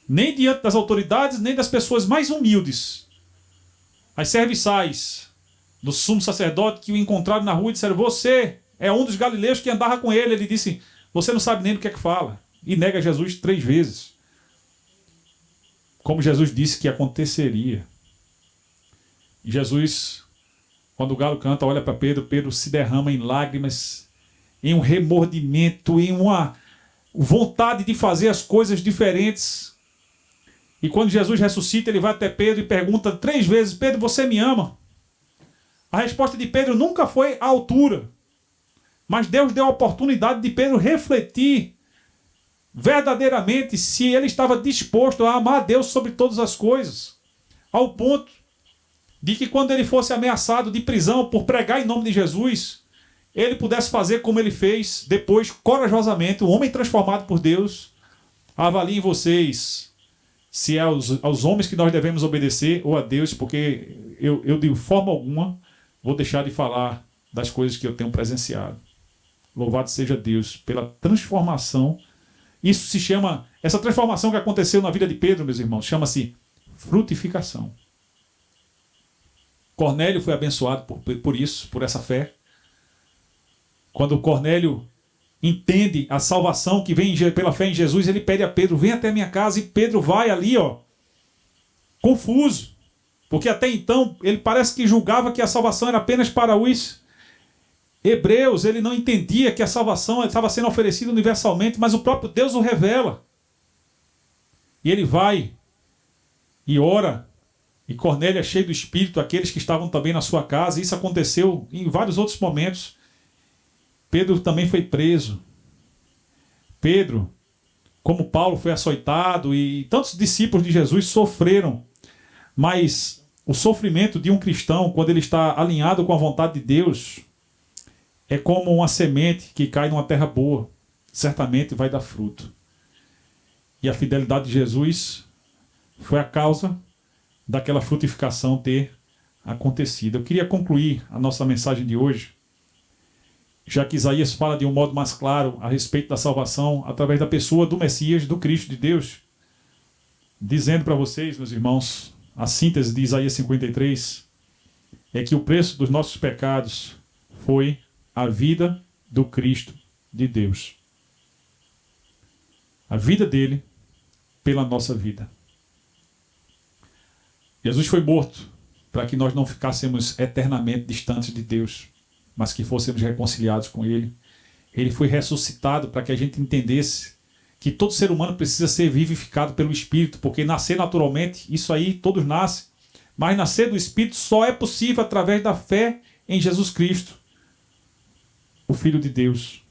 Nem diante das autoridades, nem das pessoas mais humildes. As serviçais do sumo sacerdote que o encontraram na rua e disseram: você é um dos galileus que andava com ele. Ele disse: você não sabe nem do que é que fala. E nega Jesus 3 vezes. Como Jesus disse que aconteceria. E Jesus Quando o galo canta, olha para Pedro, Pedro se derrama em lágrimas, em um remordimento, em uma vontade de fazer as coisas diferentes. E quando Jesus ressuscita, ele vai até Pedro e pergunta 3 vezes: Pedro, você me ama? A resposta de Pedro nunca foi à altura, mas Deus deu a oportunidade de Pedro refletir verdadeiramente se ele estava disposto a amar a Deus sobre todas as coisas, ao ponto de que quando ele fosse ameaçado de prisão por pregar em nome de Jesus, ele pudesse fazer como ele fez depois, corajosamente, um homem transformado por Deus. Avaliem vocês se é aos homens que nós devemos obedecer ou a Deus, porque eu de forma alguma vou deixar de falar das coisas que eu tenho presenciado. Louvado seja Deus pela transformação. Isso se chama, essa transformação que aconteceu na vida de Pedro, meus irmãos, chama-se frutificação. Cornélio foi abençoado por isso, por essa fé. Quando Cornélio entende a salvação que vem pela fé em Jesus, ele pede a Pedro: vem até minha casa, e Pedro vai ali, confuso, porque até então ele parece que julgava que a salvação era apenas para os hebreus. Ele não entendia que a salvação estava sendo oferecida universalmente, mas o próprio Deus o revela. E ele vai e ora, e Cornélio é cheio do Espírito, aqueles que estavam também na sua casa. Isso aconteceu em vários outros momentos. Pedro também foi preso. Pedro, como Paulo, foi açoitado, e tantos discípulos de Jesus sofreram. Mas o sofrimento de um cristão, quando ele está alinhado com a vontade de Deus, é como uma semente que cai numa terra boa. Certamente vai dar fruto. E a fidelidade de Jesus foi a causa daquela frutificação ter acontecido. Eu queria concluir a nossa mensagem de hoje, já que Isaías fala de um modo mais claro a respeito da salvação através da pessoa do Messias, do Cristo de Deus, dizendo para vocês, meus irmãos, a síntese de Isaías 53 é que o preço dos nossos pecados foi a vida do Cristo de Deus. A vida dele pela nossa vida. Jesus foi morto para que nós não ficássemos eternamente distantes de Deus, mas que fôssemos reconciliados com Ele. Ele foi ressuscitado para que a gente entendesse que todo ser humano precisa ser vivificado pelo Espírito, porque nascer naturalmente, isso aí todos nascem, mas nascer do Espírito só é possível através da fé em Jesus Cristo, o Filho de Deus.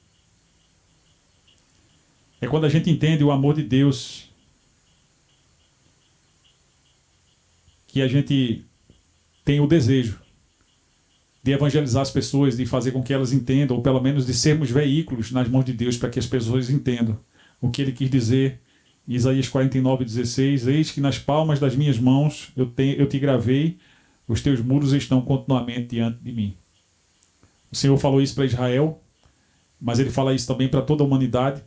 É quando a gente entende o amor de Deus que a gente tem o desejo de evangelizar as pessoas, de fazer com que elas entendam, ou pelo menos de sermos veículos nas mãos de Deus para que as pessoas entendam o que ele quis dizer. Isaías 49:16: eis que nas palmas das minhas mãos eu te gravei, os teus muros estão continuamente diante de mim. O Senhor falou isso para Israel, mas ele fala isso também para toda a humanidade,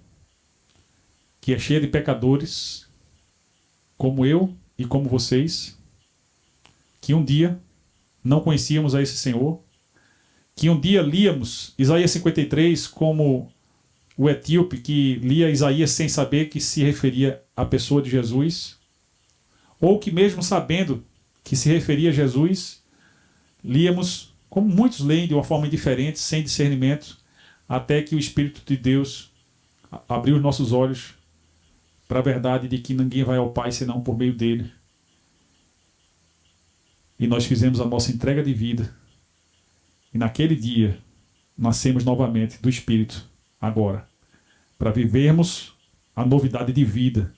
que é cheia de pecadores, como eu e como vocês, que um dia não conhecíamos a esse Senhor, que um dia líamos Isaías 53 como o etíope que lia Isaías sem saber que se referia à pessoa de Jesus, ou que mesmo sabendo que se referia a Jesus, líamos como muitos leem de uma forma diferente, sem discernimento, até que o Espírito de Deus abriu os nossos olhos para a verdade de que ninguém vai ao Pai senão por meio dele. E nós fizemos a nossa entrega de vida. E naquele dia, nascemos novamente do Espírito, agora, para vivermos a novidade de vida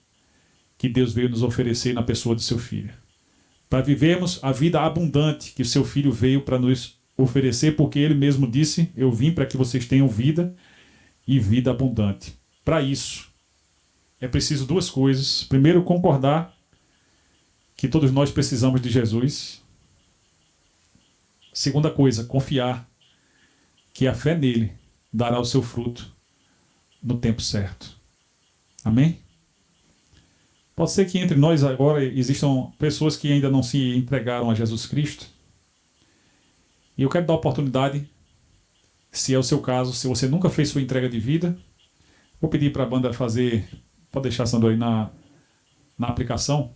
que Deus veio nos oferecer na pessoa de seu Filho. Para vivermos a vida abundante que o seu Filho veio para nos oferecer, porque ele mesmo disse: eu vim para que vocês tenham vida e vida abundante. Para isso, é preciso 2 coisas. Primeiro, concordar que todos nós precisamos de Jesus. Segunda coisa, confiar que a fé nele dará o seu fruto no tempo certo. Amém? Pode ser que entre nós agora existam pessoas que ainda não se entregaram a Jesus Cristo. E eu quero dar a oportunidade, se é o seu caso, se você nunca fez sua entrega de vida, vou pedir para a banda fazer, pode deixar, Sandro, aí na aplicação.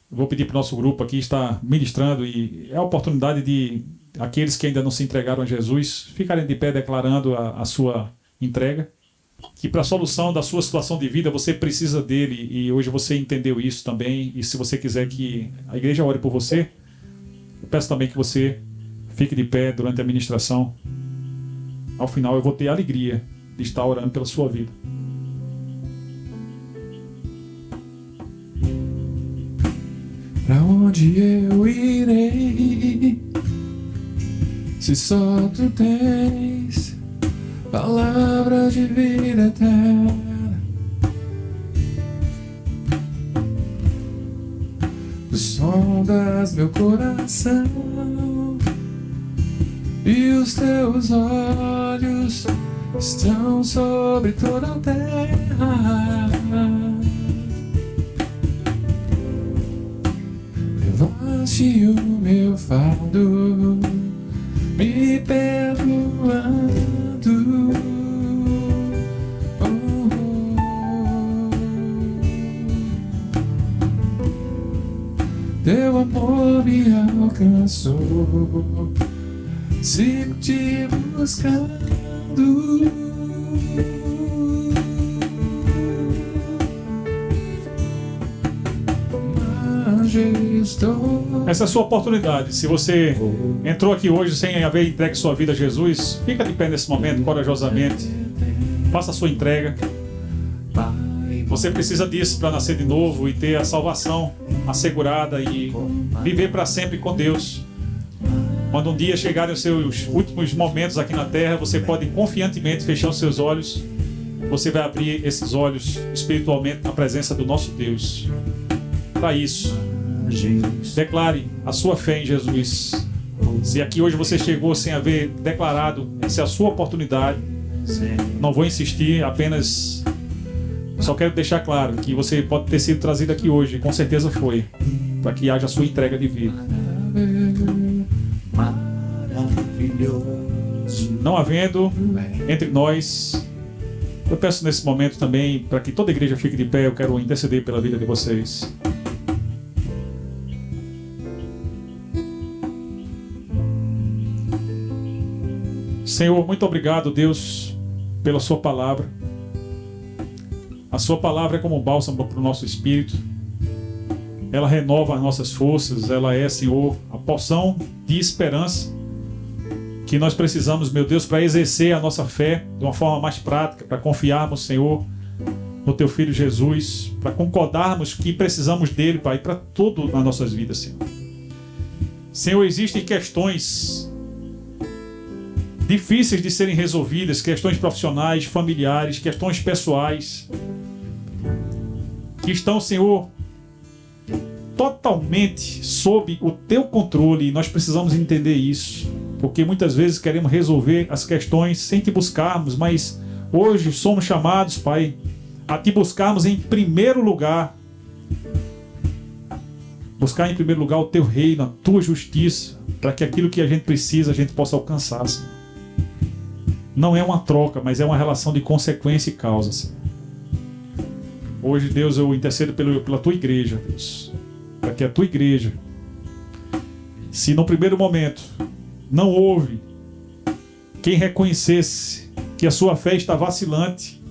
Vou pedir para o nosso grupo aqui estar ministrando, e é a oportunidade de aqueles que ainda não se entregaram a Jesus ficarem de pé declarando a sua entrega. Que para a solução da sua situação de vida você precisa dele, e hoje você entendeu isso também. E se você quiser que a igreja ore por você, eu peço também que você fique de pé durante a ministração. Ao final eu vou ter a alegria de estar orando pela sua vida. Pra onde eu irei, se só tu tens palavra de vida eterna? Tu sondas meu coração e os teus olhos estão sobre toda a terra. Levaste o meu fardo, me perdoando. Teu amor me alcançou, sigo te buscando. Essa é a sua oportunidade. Se você entrou aqui hoje sem haver entregue sua vida a Jesus, fica de pé nesse momento, corajosamente. Faça a sua entrega. Você precisa disso para nascer de novo e ter a salvação assegurada e viver para sempre com Deus. Quando um dia chegarem os seus últimos momentos aqui na terra, você pode confiantemente fechar os seus olhos. Você vai abrir esses olhos espiritualmente na presença do nosso Deus. Para isso, declare a sua fé em Jesus. Se aqui hoje você chegou sem haver declarado, essa é a sua oportunidade. Não vou insistir, apenas só quero deixar claro que você pode ter sido trazido aqui hoje, com certeza foi, para que haja a sua entrega de vida. Não havendo entre nós, eu peço nesse momento também, para que toda a igreja fique de pé, eu quero interceder pela vida de vocês. Senhor, muito obrigado, Deus, pela sua palavra. A sua palavra é como um bálsamo para o nosso espírito. Ela renova as nossas forças. Ela é, Senhor, a porção de esperança que nós precisamos, meu Deus, para exercer a nossa fé de uma forma mais prática, para confiarmos, Senhor, no Teu Filho Jesus, para concordarmos que precisamos dele, Pai, para tudo nas nossas vidas, Senhor. Senhor, existem questões difíceis de serem resolvidas, questões profissionais, familiares, questões pessoais, que estão, Senhor, totalmente sob o Teu controle, e nós precisamos entender isso, porque muitas vezes queremos resolver as questões sem Te buscarmos, mas hoje somos chamados, Pai, a Te buscarmos em primeiro lugar. Buscar em primeiro lugar o Teu reino, a Tua justiça, para que aquilo que a gente precisa, a gente possa alcançar, Senhor. Não é uma troca, mas é uma relação de consequência e causa, Senhor. Hoje, Deus, eu intercedo pela Tua igreja, Deus, para que a Tua igreja, se no primeiro momento não houve quem reconhecesse que a sua fé está vacilante,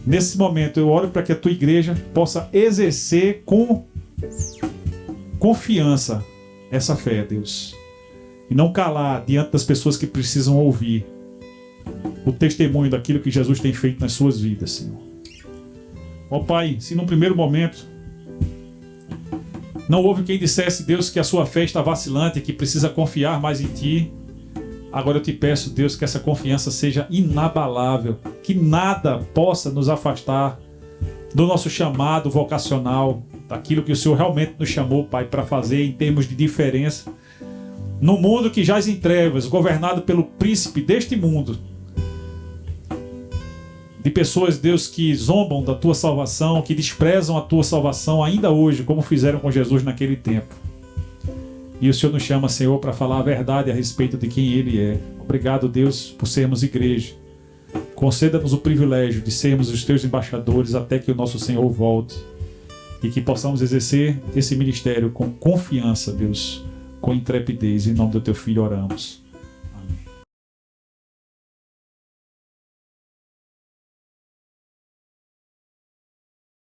nesse momento eu oro para que a Tua igreja possa exercer com confiança essa fé, Deus, e não calar diante das pessoas que precisam ouvir o testemunho daquilo que Jesus tem feito nas suas vidas, Senhor. Ó Pai, se no primeiro momento não houve quem dissesse, Deus, que a sua fé está vacilante e que precisa confiar mais em Ti, agora eu Te peço, Deus, que essa confiança seja inabalável, que nada possa nos afastar do nosso chamado vocacional, daquilo que o Senhor realmente nos chamou, Pai, para fazer em termos de diferença no mundo que jaz em trevas, governado pelo príncipe deste mundo, de pessoas, Deus, que zombam da Tua salvação, que desprezam a Tua salvação ainda hoje, como fizeram com Jesus naquele tempo. E o Senhor nos chama, Senhor, para falar a verdade a respeito de quem Ele é. Obrigado, Deus, por sermos igreja. Conceda-nos o privilégio de sermos os Teus embaixadores até que o nosso Senhor volte. E que possamos exercer esse ministério com confiança, Deus, com intrepidez. Em nome do teu filho oramos.